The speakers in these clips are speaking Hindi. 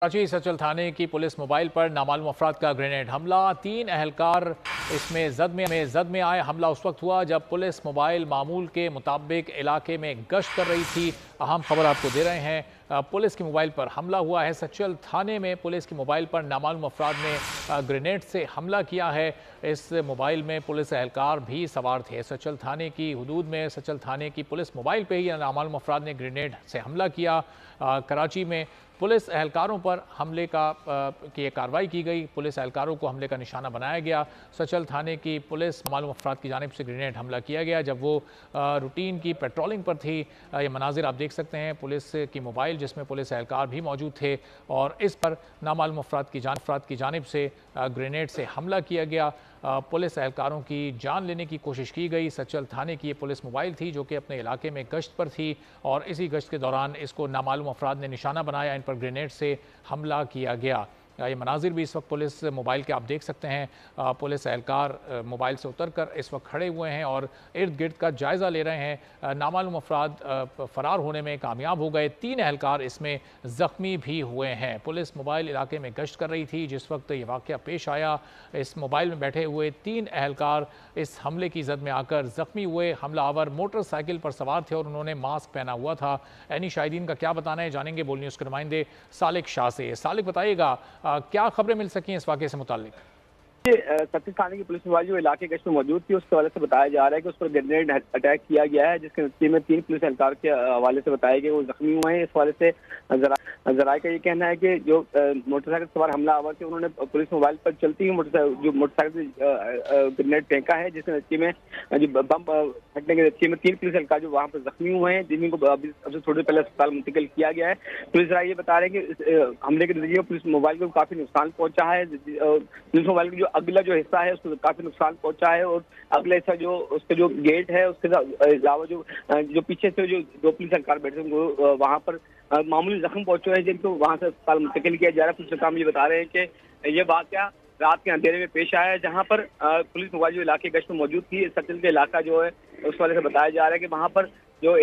कराची सचल थाने की पुलिस मोबाइल पर नामालूम अफराद का ग्रेनेड हमला। 3 अहलकार इसमें जद में आए। हमला उस वक्त हुआ जब पुलिस मोबाइल मामूल के मुताबिक इलाके में गश्त कर रही थी। अहम खबर आपको दे रहे हैं, पुलिस की मोबाइल पर हमला हुआ है। सचल थाने में पुलिस की मोबाइल पर नामालूम अफराद ने ग्रेनेड से हमला किया है। इस मोबाइल में पुलिस एहलकार भी सवार थे। सचल थाने की हदूद में सचल थाने की पुलिस मोबाइल पर ही नामालूम अफराद ने ग्रेनेड से हमला किया। कराची में पुलिस एहलकारों पर हमले की कार्रवाई की गई। पुलिस एहलकारों को हमले का निशाना बनाया गया। सचल थाने की पुलिस मालूम अफराद की जानिब से ग्रेनेड हमला किया गया जब वो रूटीन की पेट्रोलिंग पर थी। ये मनाजिर आप देख सकते हैं, पुलिस की मोबाइल जिसमें पुलिस एहलकार भी मौजूद थे और इस पर नामालूम अफराद की जानिब से ग्रेनेड से हमला किया गया। पुलिस एहलकारों की जान लेने की कोशिश की गई। सचल थाने की ये पुलिस मोबाइल थी जो कि अपने इलाके में गश्त पर थी और इसी गश्त के दौरान इसको नामालूम अफराद ने निशाना बनाया। इन पर ग्रेनेड से हमला किया गया। ये मनाजिर भी इस वक्त पुलिस मोबाइल के आप देख सकते हैं। पुलिस एहलकार मोबाइल से उतरकर इस वक्त खड़े हुए हैं और इर्द गिर्द का जायज़ा ले रहे हैं। नामालूम अफराद फरार होने में कामयाब हो गए। 3 एहलकार इसमें ज़ख्मी भी हुए हैं। पुलिस मोबाइल इलाके में गश्त कर रही थी जिस वक्त ये वाक़या पेश आया। इस मोबाइल में बैठे हुए 3 एहलकार इस हमले की जद में आकर ज़ख्मी हुए। हमलावर मोटरसाइकिल पर सवार थे और उन्होंने मास्क पहना हुआ था। एनी शाहिदीन का क्या बताना है, जानेंगे बोल न्यूज़ के नुमाइंदे सालिक शाह से। सालिक, बताइएगा क्या खबरें मिल सकी हैं इस वाक़े से मुताल्लिक? सती थाने की पुलिस मोबाइल जो इलाके गश्त में मौजूद थी उसके हवाले से बताया जा रहा है कि उस पर ग्रेनेड अटैक किया गया है, जिसके नतीजे में 3 पुलिस एहलकार के हवाले से बताया गया वो जख्मी हुए हैं। इस हवाले से जराये का ये कहना है कि जो मोटरसाइकिल सवार हमलावर थे उन्होंने पुलिस मोबाइल पर चलती हुई मोटरसाइकिल ग्रेनेड फेंका है, जिसके नतीजे में जो बम फटने के नतीजे में 3 पुलिस एहलकार जो वहाँ पर जख्मी हुए हैं, जिनको अभी थोड़ी पहले अस्पताल मुंतकिल किया गया है। पुलिस ये बता रहे हैं कि हमले के नतीजे में पुलिस मोबाइल को काफी नुकसान पहुंचा है। पुलिस मोबाइल का अगला जो हिस्सा है उसको काफी नुकसान पहुंचा है और अगला हिस्सा जो उसका जो गेट है उसके अलावा जो पीछे से जो 2 पुलिस एहलकार बैठे हैं वहां पर मामूली जख्म पहुंचे हैं, जिनको वहां से अस्पताल मुंतकिल किया जा रहा है। पुलिस काम ये बता रहे हैं कि ये वाकया रात के अंधेरे में पेश आया है, जहां पर पुलिस मोबाइल जो इलाके गश्त में मौजूद थी। सचल के इलाका जो है उस वाले से बताया जा रहा है कि वहां पर जो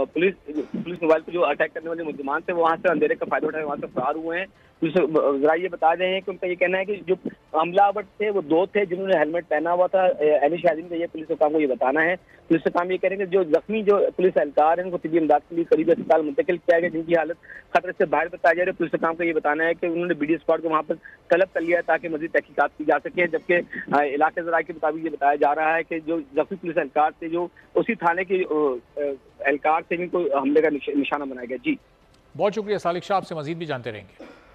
पुलिस मोबाइल पर जो अटैक करने वाले मुलजिमान थे वो वहां से अंधेरे का फायदा उठाए वहां से फरार हुए हैं। जरा ये बता रहे हैं कि उनका ये कहना है कि जो हमलावर थे वो 2 थे जिन्होंने हेलमेट पहना हुआ था। एनी शाहिदीन का ये पुलिस के काम को ये बताना है। पुलिस का काम ये करेंगे जो जख्मी जो पुलिस एहलकार हैं उनको तिब्बी इमदाद के लिए करीब अस्पताल मुंतकिल किया गया, जिनकी हालत खतरे से बाहर बताया जा रहा है। पुलिस का काम का ये बताना है कि उन्होंने BD स्क्वाड को वहाँ पर तलब कर लिया है ताकि मजीद तहकीकात की जा सके। जबकि इलाके जराये के मुताबिक ये बताया जा रहा है कि जो जख्मी पुलिस एहलकार थे जो उसी थाने के एहलकार से इनको हमले का निशाना बनाया गया। जी बहुत शुक्रिया सालिक शाह, आपसे मजीद भी जानते रहेंगे।